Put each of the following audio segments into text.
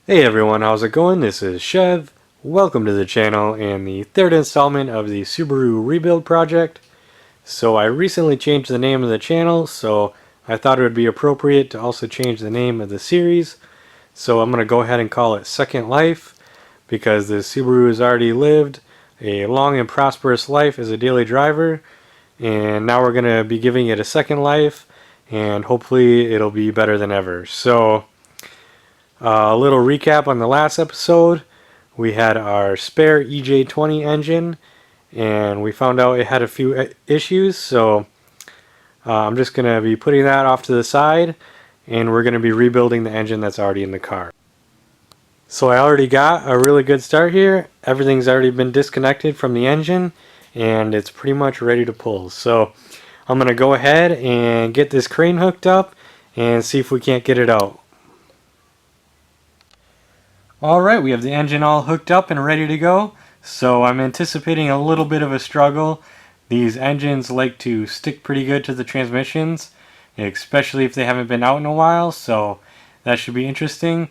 Hey everyone, how's it going? This is Chev. Welcome to the channel and the third installment of the Subaru rebuild project. So I recently changed the name of the channel, so I thought it would be appropriate to also change the name of the series. So I'm going to go ahead and call it Second Life, because the Subaru has already lived a long and prosperous life as a daily driver, and now we're going to be giving it a second life, and hopefully it'll be better than ever. So a little recap on the last episode. We had our spare EJ20 engine, and we found out it had a few issues, so I'm just going to be putting that off to the side, and we're going to be rebuilding the engine that's already in the car. So I already got a really good start here. Everything's already been disconnected from the engine, and it's pretty much ready to pull. So I'm going to go ahead and get this crane hooked up and see if we can't get it out. Alright, we have the engine all hooked up and ready to go, so I'm anticipating a little bit of a struggle. These engines like to stick pretty good to the transmissions, especially if they haven't been out in a while, so that should be interesting.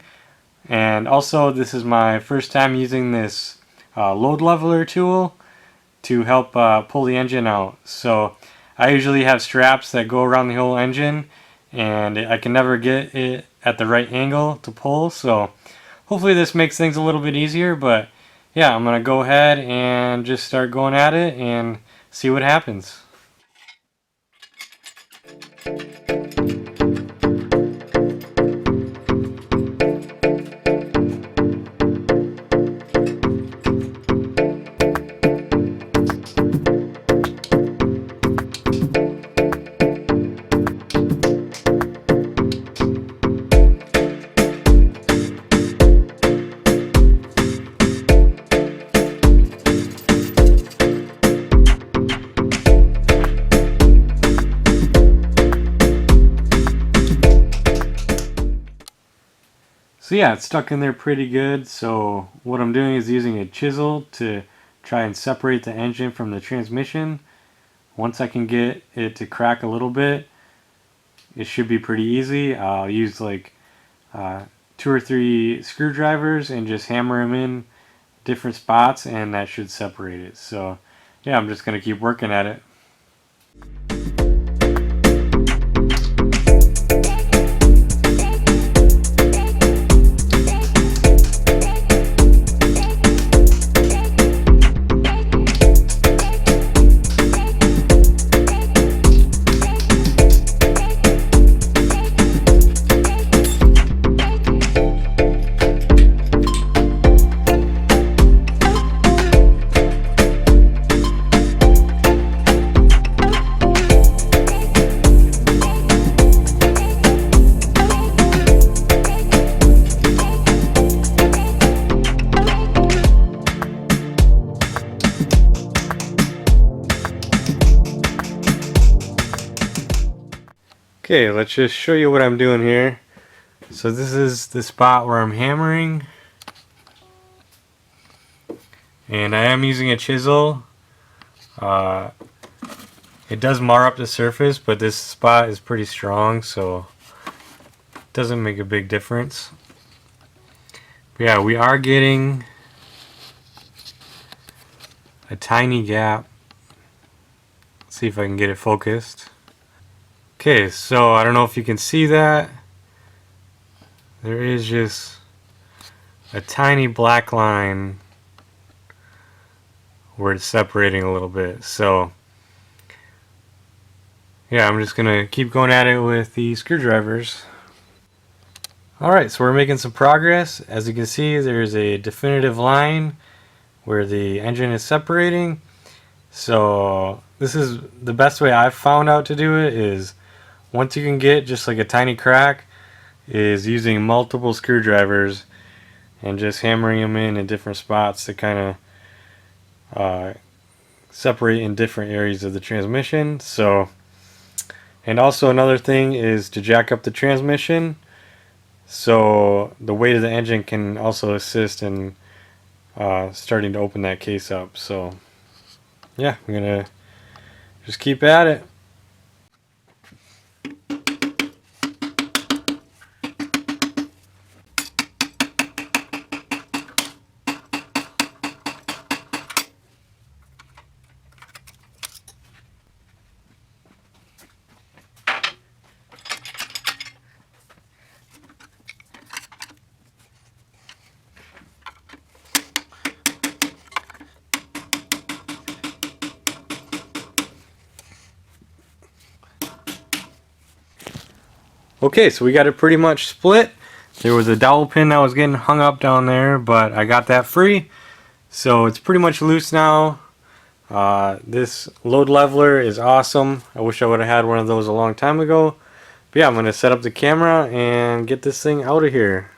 And also, this is my first time using this load leveler tool to help pull the engine out. So I usually have straps that go around the whole engine, and I can never get it at the right angle to pull, so hopefully this makes things a little bit easier. But yeah, I'm going to go ahead and just start going at it and see what happens. So yeah, it's stuck in there pretty good. So what I'm doing is using a chisel to try and separate the engine from the transmission. Once I can get it to crack a little bit, it should be pretty easy. I'll use like 2 or 3 screwdrivers and just hammer them in different spots, and that should separate it. So yeah, I'm just going to keep working at it. Okay, let's just show you what I'm doing here. So this is the spot where I'm hammering, and I am using a chisel. It does mar up the surface, but this spot is pretty strong, so it doesn't make a big difference. But yeah, we are getting a tiny gap. Let's see if I can get it focused. Okay, so I don't know if you can see that. There is just a tiny black line where it's separating a little bit. So yeah, I'm just gonna keep going at it with the screwdrivers. Alright, so we're making some progress. As you can see, there's a definitive line where the engine is separating. So this is the best way I've found out to do it. Is once you can get just like a tiny crack, is using multiple screwdrivers and just hammering them in different spots to kind of separate in different areas of the transmission. So, and also another thing is to jack up the transmission, so the weight of the engine can also assist in starting to open that case up. So yeah, I'm gonna just keep at it. Okay, so we got it pretty much split. There was a dowel pin that was getting hung up down there, but I got that free. So it's pretty much loose now. This load leveler is awesome. I wish I would have had one of those a long time ago. But yeah, I'm going to set up the camera and get this thing out of here.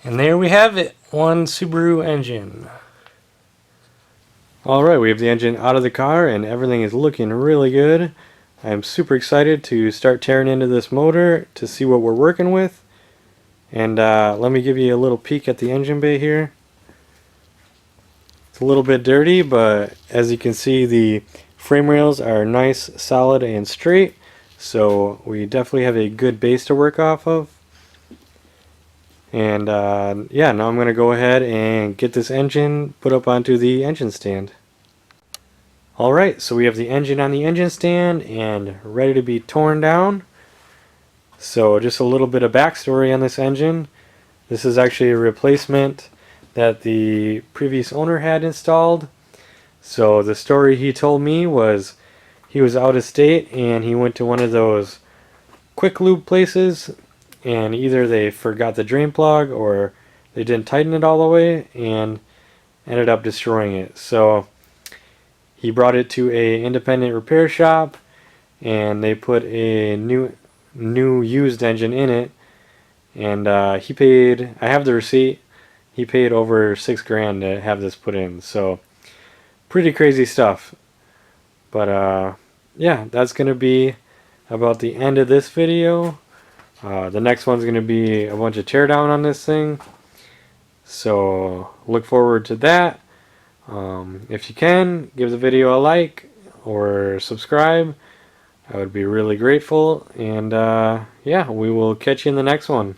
And there we have it, one Subaru engine. Alright, we have the engine out of the car and everything is looking really good. I'm super excited to start tearing into this motor to see what we're working with. And let me give you a little peek at the engine bay here. It's a little bit dirty, but as you can see, the frame rails are nice, solid, and straight. So we definitely have a good base to work off of. And yeah, now I'm going to go ahead and get this engine put up onto the engine stand. Alright, so we have the engine on the engine stand and ready to be torn down. So just a little bit of backstory on this engine. This is actually a replacement that the previous owner had installed. So the story he told me was he was out of state and he went to one of those quick lube places, and either they forgot the drain plug or they didn't tighten it all the way and ended up destroying it. So he brought it to a independent repair shop and they put a new used engine in it, and he paid, I have the receipt, he paid over $6,000 to have this put in. So pretty crazy stuff. But yeah, that's gonna be about the end of this video. The next one's going to be a bunch of teardown on this thing, so look forward to that. If you can, give the video a like or subscribe. I would be really grateful, and yeah, we will catch you in the next one.